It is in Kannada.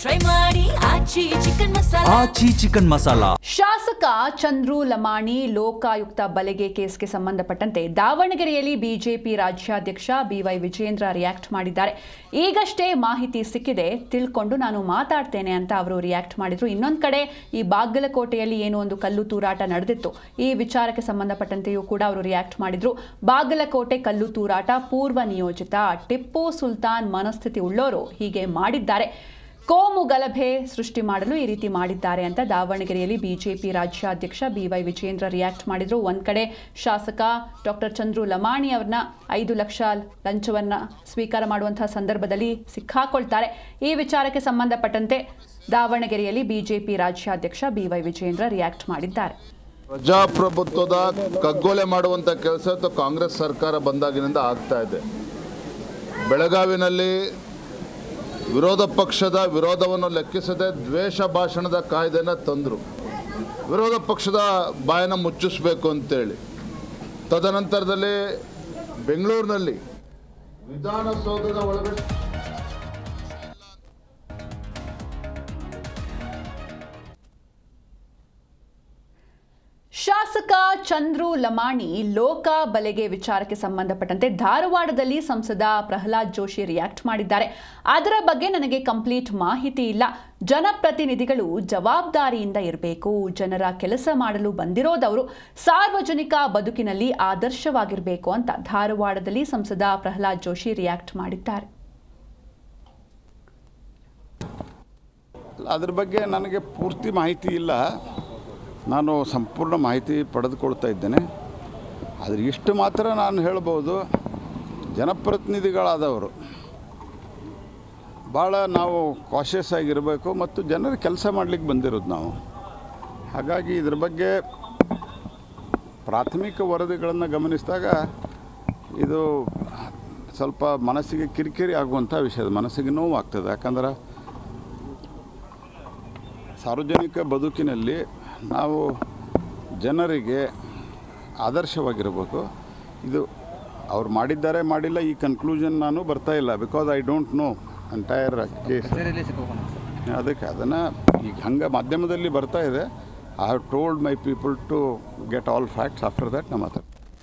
ಟ್ರೈ ಮಾಡಿ ಆಚಿ ಚಿಕನ್ ಮಸಾಲಾ. ಶಾಸಕ ಚಂದ್ರು ಲಮಾಣಿ ಲೋಕಾಯುಕ್ತ ಬಲೆಗೆ ಕೇಸ್ಗೆ ಸಂಬಂಧಪಟ್ಟಂತೆ ದಾವಣಗೆರೆಯಲ್ಲಿ ಬಿಜೆಪಿ ರಾಜ್ಯಾಧ್ಯಕ್ಷ ಬಿವೈ ವಿಜೇಂದ್ರ ರಿಯಾಕ್ಟ್ ಮಾಡಿದ್ದಾರೆ. ಈಗಷ್ಟೇ ಮಾಹಿತಿ ಸಿಕ್ಕಿದೆ, ತಿಳ್ಕೊಂಡು ನಾನು ಮಾತಾಡ್ತೇನೆ ಅಂತ ಅವರು ರಿಯಾಕ್ಟ್ ಮಾಡಿದ್ರು. ಇನ್ನೊಂದು ಕಡೆ ಈ ಬಾಗಲಕೋಟೆಯಲ್ಲಿ ಏನೋ ಒಂದು ಕಲ್ಲು ತೂರಾಟ ನಡೆದಿತ್ತು, ಈ ವಿಚಾರಕ್ಕೆ ಸಂಬಂಧಪಟ್ಟಂತೆಯೂ ಕೂಡ ಅವರು ರಿಯಾಕ್ಟ್ ಮಾಡಿದ್ರು. ಬಾಗಲಕೋಟೆ ಕಲ್ಲು ತೂರಾಟ ಪೂರ್ವ ನಿಯೋಜಿತ, ಟಿಪ್ಪು ಸುಲ್ತಾನ್ ಮನಸ್ಥಿತಿ ಉಳ್ಳೋರು ಹೀಗೆ ಮಾಡಿದ್ದಾರೆ, ಕೋಮು ಗಲಭೆ ಸೃಷ್ಟಿ ಮಾಡಲು ಈ ರೀತಿ ಮಾಡಿದ್ದಾರೆ ಅಂತ ದಾವಣಗೆರೆಯಲ್ಲಿ ಬಿಜೆಪಿ ರಾಜ್ಯಾಧ್ಯಕ್ಷ ಬಿವೈ ವಿಜೇಂದ್ರ ರಿಯಾಕ್ಟ್ ಮಾಡಿದ್ರು. ಒಂದ್ ಕಡೆ ಶಾಸಕ ಡಾಕ್ಟರ್ ಚಂದ್ರು ಲಮಾಣಿ ಅವರನ್ನ 5 ಲಕ್ಷ ಲಂಚವನ್ನ ಸ್ವೀಕಾರ ಮಾಡುವಂತಹ ಸಂದರ್ಭದಲ್ಲಿ ಸಿಕ್ಕಾಕೊಳ್ತಾರೆ. ಈ ವಿಚಾರಕ್ಕೆ ಸಂಬಂಧಪಟ್ಟಂತೆ ದಾವಣಗೆರೆಯಲ್ಲಿ ಬಿಜೆಪಿ ರಾಜ್ಯಾಧ್ಯಕ್ಷ ಬಿವೈ ವಿಜೇಂದ್ರ ರಿಯಾಕ್ಟ್ ಮಾಡಿದ್ದಾರೆ. ಪ್ರಜಾಪ್ರಭುತ್ವದ ಕಗ್ಗೊಲೆ ಮಾಡುವಂಥ ಕೆಲಸ ಕಾಂಗ್ರೆಸ್ ಸರ್ಕಾರ ಬಂದಾಗಿನಿಂದ ಆಗ್ತಾ ಇದೆ. ಬೆಳಗಾವಿನಲ್ಲಿ ವಿರೋಧ ಪಕ್ಷದ ವಿರೋಧವನ್ನು ಲೆಕ್ಕಿಸದೆ ದ್ವೇಷ ಭಾಷಣದ ಕಾಯ್ದೆನ ತಂದರು, ವಿರೋಧ ಪಕ್ಷದ ಬಾಯನ್ನು ಮುಚ್ಚಿಸಬೇಕು ಅಂತೇಳಿ. ತದನಂತರದಲ್ಲಿ ಬೆಂಗಳೂರಿನಲ್ಲಿ ವಿಧಾನಸೌಧದ ಒಳಗಡೆ ಶಾಸಕ ಚಂದ್ರು ಲಮಾಣಿ ಲೋಕ ಬಲೆಗೆ ವಿಚಾರಕ್ಕೆ ಸಂಬಂಧಪಟ್ಟಂತೆ ಧಾರವಾಡದಲ್ಲಿ ಸಂಸದ ಪ್ರಹ್ಲಾದ್ ಜೋಶಿ ರಿಯಾಕ್ಟ್ ಮಾಡಿದ್ದಾರೆ. ಅದರ ಬಗ್ಗೆ ನನಗೆ ಕಂಪ್ಲೀಟ್ ಮಾಹಿತಿ ಇಲ್ಲ, ಜನಪ್ರತಿನಿಧಿಗಳು ಜವಾಬ್ದಾರಿಯಿಂದ ಇರಬೇಕು, ಜನರ ಕೆಲಸ ಮಾಡಲು ಬಂದಿರೋದವರು ಸಾರ್ವಜನಿಕ ಬದುಕಿನಲ್ಲಿ ಆದರ್ಶವಾಗಿರಬೇಕು ಅಂತ ಧಾರವಾಡದಲ್ಲಿ ಸಂಸದ ಪ್ರಹ್ಲಾದ್ ಜೋಶಿ ರಿಯಾಕ್ಟ್ ಮಾಡಿದ್ದಾರೆ. ಅದರ ಬಗ್ಗೆ ನನಗೆ ಪೂರ್ತಿ ಮಾಹಿತಿ ಇಲ್ಲ, ನಾನು ಸಂಪೂರ್ಣ ಮಾಹಿತಿ ಪಡೆದುಕೊಳ್ತಾ ಇದ್ದೇನೆ. ಆದರೆ ಇಷ್ಟು ಮಾತ್ರ ನಾನು ಹೇಳ್ಬೋದು, ಜನಪ್ರತಿನಿಧಿಗಳಾದವರು ಭಾಳ ನಾವು ಕಾಷಿಯಸ್ ಆಗಿರಬೇಕು ಮತ್ತು ಜನರ ಕೆಲಸ ಮಾಡಲಿಕ್ಕೆ ಬಂದಿರೋದು ನಾವು. ಹಾಗಾಗಿ ಇದ್ರ ಬಗ್ಗೆ ಪ್ರಾಥಮಿಕ ವರದಿಗಳನ್ನು ಗಮನಿಸಿದಾಗ ಇದು ಸ್ವಲ್ಪ ಮನಸ್ಸಿಗೆ ಕಿರಿಕಿರಿ ಆಗುವಂಥ ವಿಷಯ, ಮನಸ್ಸಿಗೆ ನೋವು ಆಗ್ತದೆ. ಯಾಕಂದ್ರೆ ಸಾರ್ವಜನಿಕ ಬದುಕಿನಲ್ಲಿ ನಾವು ಜನರಿಗೆ ಆದರ್ಶವಾಗಿರಬೇಕು. ಇದು ಅವ್ರು ಮಾಡಿದ್ದಾರೆ ಮಾಡಿಲ್ಲ ಈ ಕನ್ಕ್ಲೂಷನ್ ನಾನು ಬರ್ತಾ ಇಲ್ಲ, because I don't know entire case. ಅದಕ್ಕೆ ಅದನ್ನು ಈಗ ಹಂಗೆ ಮಾಧ್ಯಮದಲ್ಲಿ ಬರ್ತಾ ಇದೆ. I have told my people to get all facts, after that ನಾ ಮಾತಾಡ್ತೀನಿ.